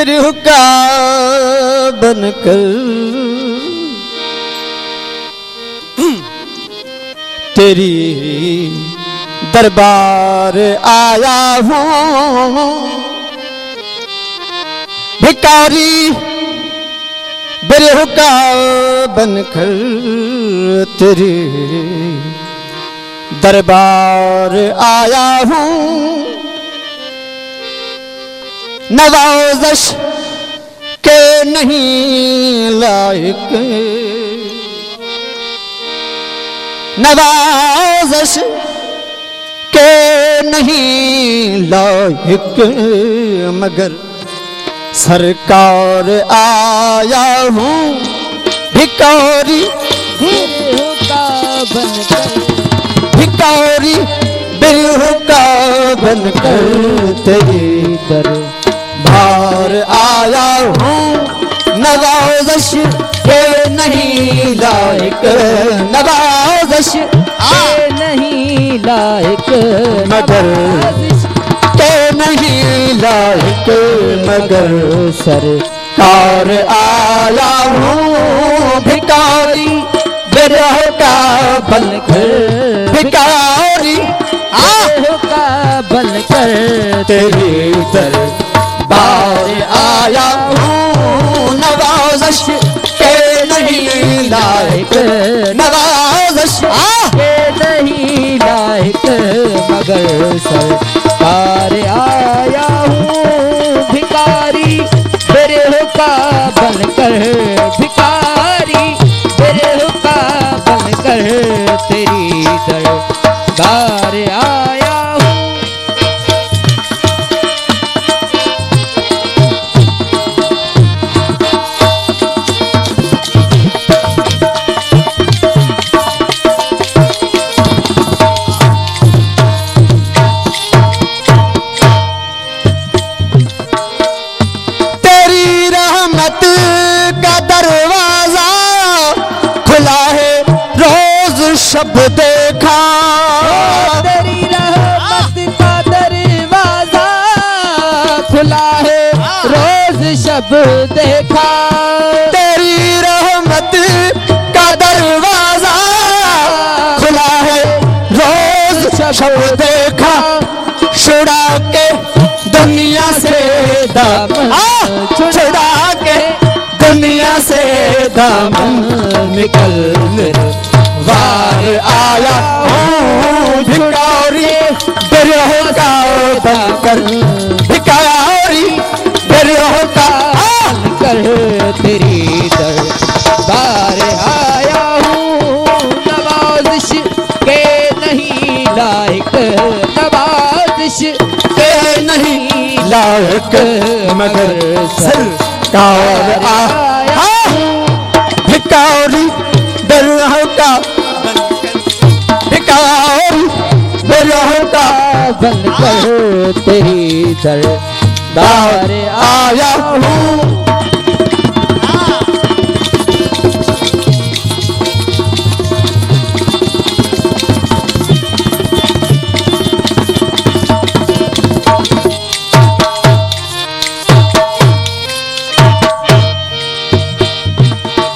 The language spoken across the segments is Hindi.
बिरह का बनकर तेरी दरबार आया हूँ। भिखारी बिरह का बनकर तेरी दरबार आया हूँ। नवाज़श के नहीं लायक, नवाज़श के नहीं लायक, मगर सरकार आया हूँ। भिखारी बिरह का बनकर, भिखारी बिरह का बनकर तेरी दरबार आया हूँ। नवाज़श के नहीं लायक, नवाज़श के नहीं लायक, मगर के नहीं लायक, मगर सरकार आया हूँ। भिखारी बिरह का बनकर, भिखारी बिरह का बनकर तेरी दरबार आया हूँ। नवाज़श के नहीं लायक, नवाज़श के नहीं लायक, मगर सरकार आया हूँ। भिखारी बिरह का बनकर, भिखारी बिरह का बनकर तेरी दरबार आया हूँ। तेरी रहमत का दरवाजा खुला है, रोज शब देखा। तेरी रहमत का दरवाजा खुला है, रोज शब देखा। तेरी रहमत का दरवाजा खुला है, रोज शब देखा। छुड़ा के दुनिया से दामन, छुड़ा के दुनिया से दामन, निकल वार आया हूँ। भिखारी बिरह का बनकर, भिखारी बिरह का कर तेरी दरबार आया हूँ। नवाज़श के नहीं लायक, नवाज़श के नहीं लायक, मगर सरकार आया हूँ। भिखारी बिरह का, भिखारी बिरह का बनकर तेरी दरबार आया हूँ।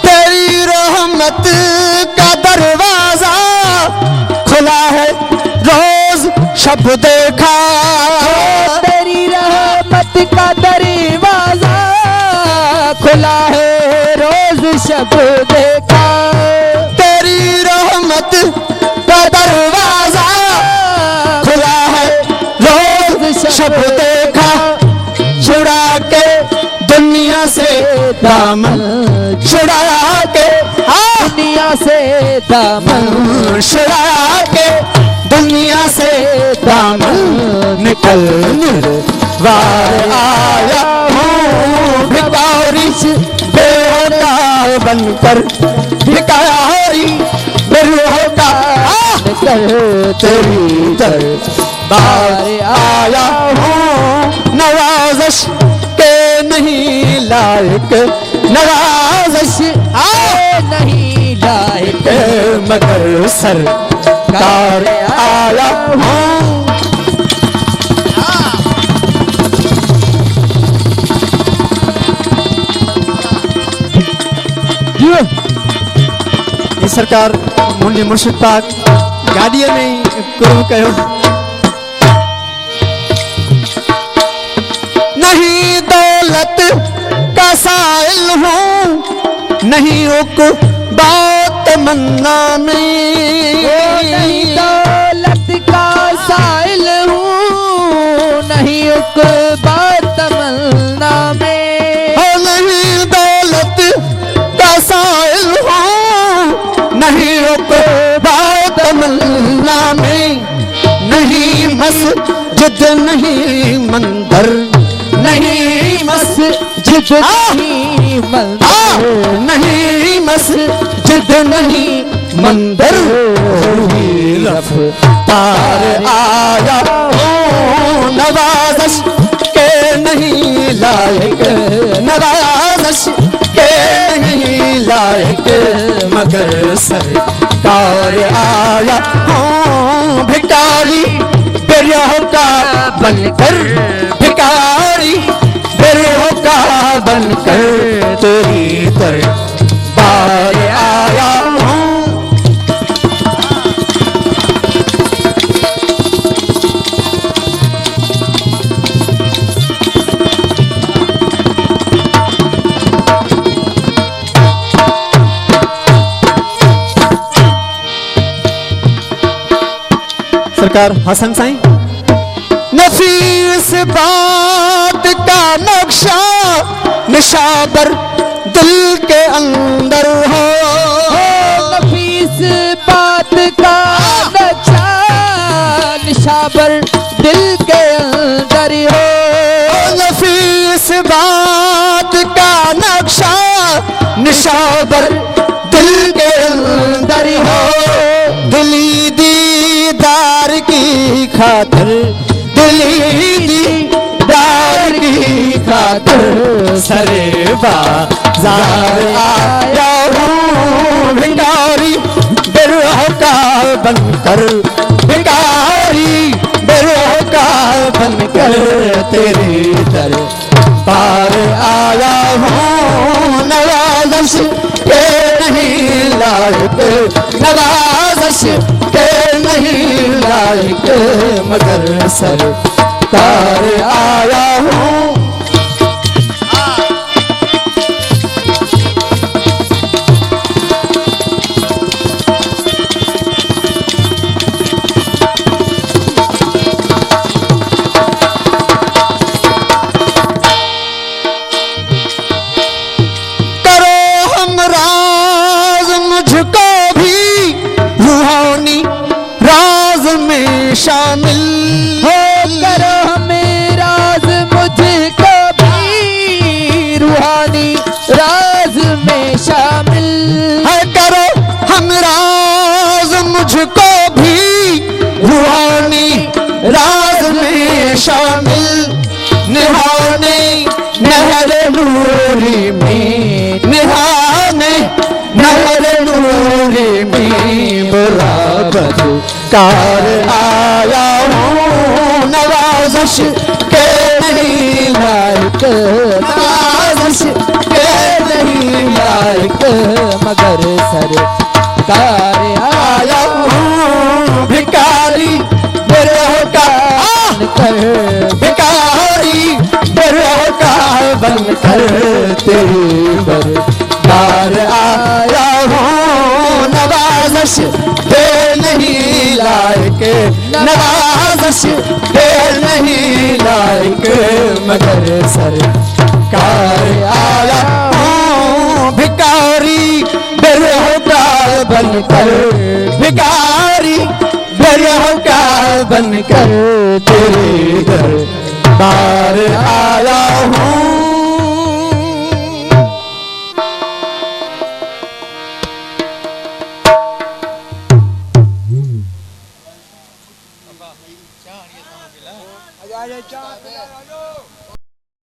तेरी रहमत का दरवाजा खुला है, रोज शब देखा। तेरी रहमत का दरवाजा खुला है, रोज शब देखा। तेरी रहमत का दरवाजा खुला है, रोज शब देखा। छुड़ा के दुनिया से दामन, छुड़ा के दुनिया से दामन, छुड़ा के दुनिया से दामन, निकल वार आया हूँ। भिखारी बिरह का बनकर, भिखारी बिरह का तेरी दरबार आया हूँ। नवाज़श के नहीं लायक, नवाज़श नहीं लायक, मगर सरकार आया हूँ। सरकार मुंहिंजे मुर्शिद पाक गाड़ीअ में ई कुर्ब कयो। नहीं दौलत का साइल हूँ, नहीं बात मन्ना में, नहीं दौलत का साइल हूँ, नहीं बात मन्ना में। नहीं दौलत का साइल हूँ, नहीं बात मन्ना में, नहीं मस्जिद नहीं मंदिर, नहीं मस्जिद नहीं मंदिर, नहीं मस्जिद नहीं मंदिर, रफ्तार आया हूँ नवाज़श के नहीं लायक, नवाज़श के नहीं लायक, मगर सरकार आया हूँ भिखारी बेरियों का बनकर, भिखारी बेरियों का बनकर, तेरी दरबार आया हूँ। सरकार हसन साईं, नफीस बात का नक्शा निशाबर दिल के अंदर हो, नफीस बात का नक्शा निशाबर दिल के अंदर हो, नफीस बात का नक्शा निशाबर दिल के अंदर हो, दिली दीदार की खातिर, दिली दीदार की खातिर, सरे बाजार आया हूँ भिखारी बेरोह का बनकर, भिखारी बेरोह का बनकर, तेरी दरबार आया हूँ नवाज़श के नहीं लायक, नवाज़श के नहीं लायक, मगर सरकार आया हूँ। शामिल हो करो हमें राज मुझको भी, रूहानी राज में शामिल है, करो हम राज मुझको भी, रूहानी राज में शामिल, निहाने नहर नूरी में, निहाने नहर नूरी में, बराबर कार आया हूँ नवाज़श के नहीं लायक, नवाज़श के नहीं लायक, मगर सरकार आया हूँ भिखारी बेरोह का बनकर, भिखारी बेरोह का बनकर, तेरी दरबार आया हूँ नवाज़श के नहीं लायक, नवाज़श के नहीं लायक, मगर सरकार आया हूँ भिखारी बेरोह का बनकर, भिखारी बेरोह का बनकर, तेरे दरबार आया हूँ। चाह